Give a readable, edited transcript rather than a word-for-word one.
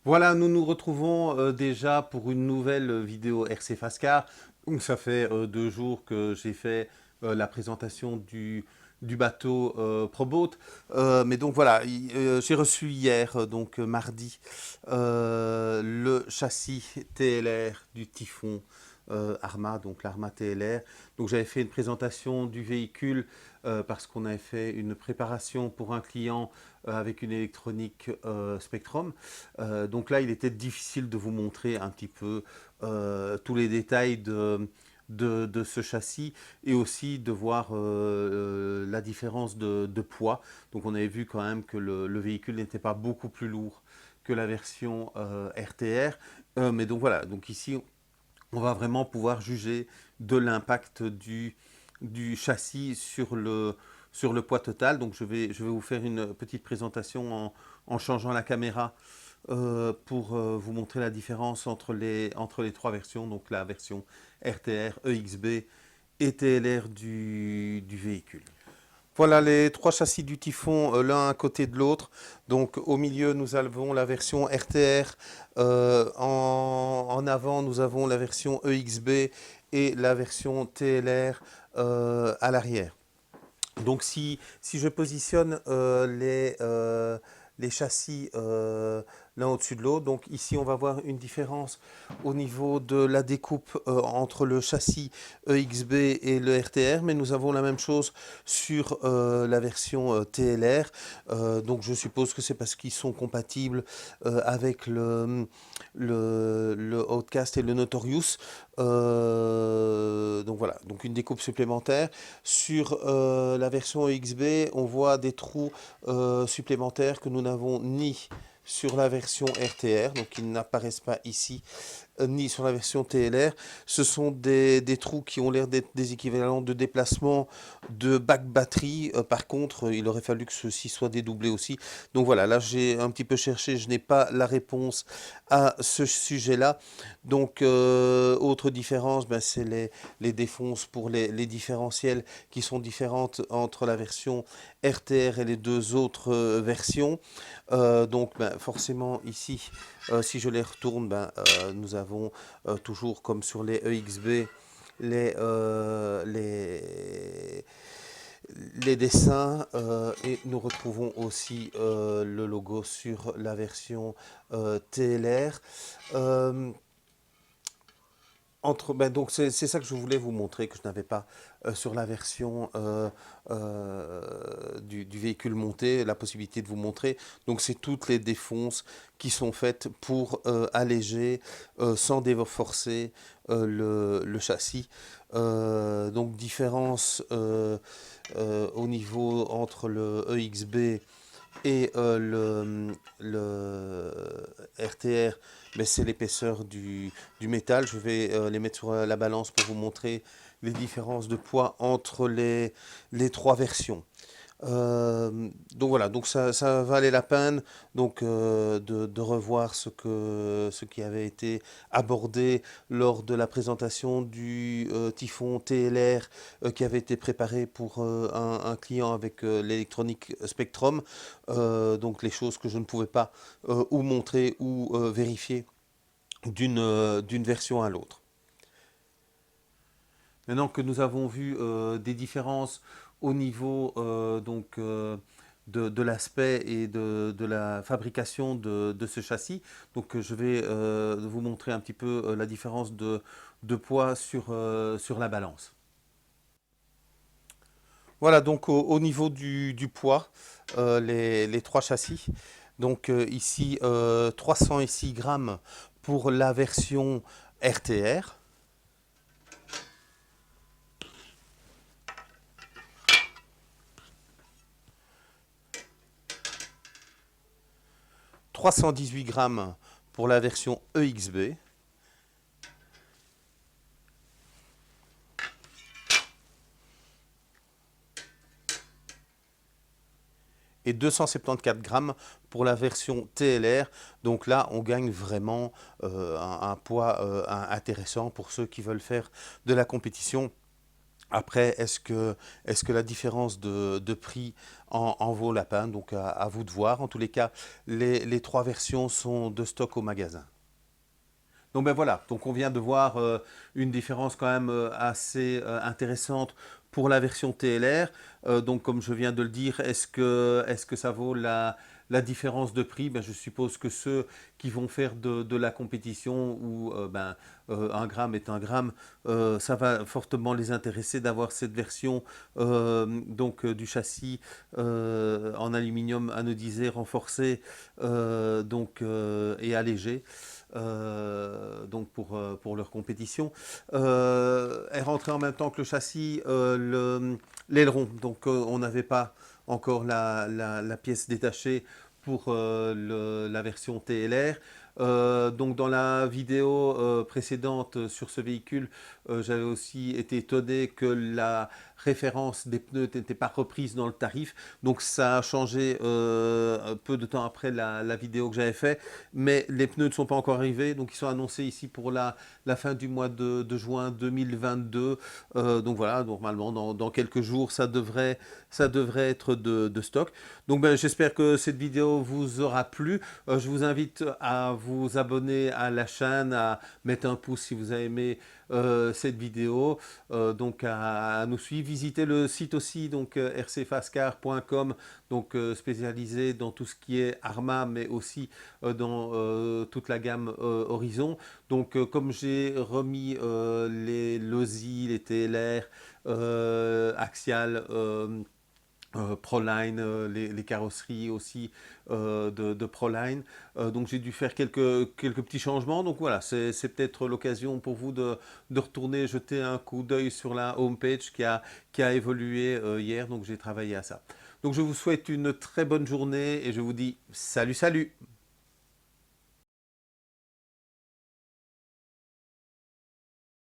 Voilà, nous nous retrouvons déjà pour une nouvelle vidéo RC Fascar. Donc, ça fait 2 jours que j'ai fait la présentation du bateau Proboat. Mais donc voilà, j'ai reçu hier, donc mardi, le châssis TLR du Typhon Arma, donc l'Arma TLR. Donc j'avais fait une présentation du véhicule parce qu'on avait fait une préparation pour un client avec une électronique Spectrum. Donc là, il était difficile de vous montrer un petit peu tous les détails de ce châssis et aussi de voir la différence de poids. Donc on avait vu quand même que le véhicule n'était pas beaucoup plus lourd que la version RTR. Mais donc voilà, donc ici on va vraiment pouvoir juger de l'impact du châssis sur le poids total. Donc je vais vous faire une petite présentation en changeant la caméra pour vous montrer la différence entre les trois versions, donc la version RTR, EXB et TLR du véhicule. Voilà les trois châssis du Typhon, l'un à côté de l'autre. Donc au milieu, nous avons la version RTR. En avant, nous avons la version EXB et la version TLR à l'arrière. Donc si je positionne les châssis l'un au-dessus de l'autre, donc ici on va voir une différence au niveau de la découpe entre le châssis EXB et le RTR, mais nous avons la même chose sur la version TLR. Donc je suppose que c'est parce qu'ils sont compatibles avec le Outcast et le Notorious. Donc voilà, donc une découpe supplémentaire. Sur la version EXB, on voit des trous supplémentaires que nous n'avons ni sur la version RTR, donc ils n'apparaissent pas ici, ni sur la version TLR. Ce sont des trous qui ont l'air d'être des équivalents de déplacement de bac batterie. Par contre, il aurait fallu que ceci soit dédoublé aussi. Donc voilà, là j'ai un petit peu cherché, je n'ai pas la réponse à ce sujet-là. Donc autre différence, ben, c'est les défonces pour les différentiels qui sont différentes entre la version RTR et les deux autres versions. Donc ben, forcément ici, si je les retourne, ben, nous avons toujours comme sur les EXB les, euh, les, les dessins et nous retrouvons aussi le logo sur la version TLR. Euh, donc c'est ça que je voulais vous montrer, que je n'avais pas sur la version du véhicule monté, la possibilité de vous montrer. Donc c'est toutes les défonces qui sont faites pour alléger sans déforcer le châssis. Donc différence au niveau entre le EXB et le RTR, ben, c'est l'épaisseur du métal. Je vais les mettre sur la balance pour vous montrer les différences de poids entre les trois versions. Donc voilà, donc ça valait la peine donc, de revoir ce qui avait été abordé lors de la présentation du Typhon TLR qui avait été préparé pour un client avec l'électronique Spectrum. Donc les choses que je ne pouvais pas ou montrer ou vérifier d'une version à l'autre. Maintenant que nous avons vu des différences au niveau de l'aspect et de la fabrication de ce châssis, donc je vais vous montrer un petit peu la différence de poids sur la balance. Voilà, donc au niveau du poids, les trois châssis. Donc ici, 306 grammes pour la version RTR. 318 grammes pour la version EXB et 274 grammes pour la version TLR. Donc là, on gagne vraiment un poids intéressant pour ceux qui veulent faire de la compétition Après, est-ce que la différence de prix en vaut la peine? Donc à vous de voir. En tous les cas, les trois versions sont de stock au magasin. Donc ben voilà, donc on vient de voir une différence quand même assez intéressante pour la version TLR. Donc comme je viens de le dire, est-ce que ça vaut la différence de prix? Ben, je suppose que ceux qui vont faire de la compétition où un gramme est un gramme, ça va fortement les intéresser d'avoir cette version du châssis en aluminium anodisé renforcé et allégé pour leur compétition. Est rentré en même temps que le châssis l'aileron. Donc on n'avait pas encore la pièce détachée pour la version TLR. Donc dans la vidéo précédente sur ce véhicule, j'avais aussi été étonné que la référence des pneus n'était pas reprise dans le tarif. Donc ça a changé un peu de temps après la vidéo que j'avais fait, mais les pneus ne sont pas encore arrivés, donc ils sont annoncés ici pour la fin du mois de juin 2022. Donc voilà, normalement dans quelques jours ça devrait être de stock. Donc ben, j'espère que cette vidéo vous aura plu. Je vous invite à vous abonner à la chaîne, à mettre un pouce si vous avez aimé cette vidéo, à nous suivre. Visitez le site aussi, donc rcfascar.com, donc spécialisé dans tout ce qui est Arma, mais aussi dans toute la gamme Horizon. Donc comme j'ai remis les Losi, les TLR, Axial, Proline, les carrosseries aussi de Proline. Donc j'ai dû faire quelques petits changements. Donc voilà, c'est peut-être l'occasion pour vous de retourner jeter un coup d'œil sur la homepage qui a évolué hier. Donc j'ai travaillé à ça. Donc je vous souhaite une très bonne journée et je vous dis salut, salut!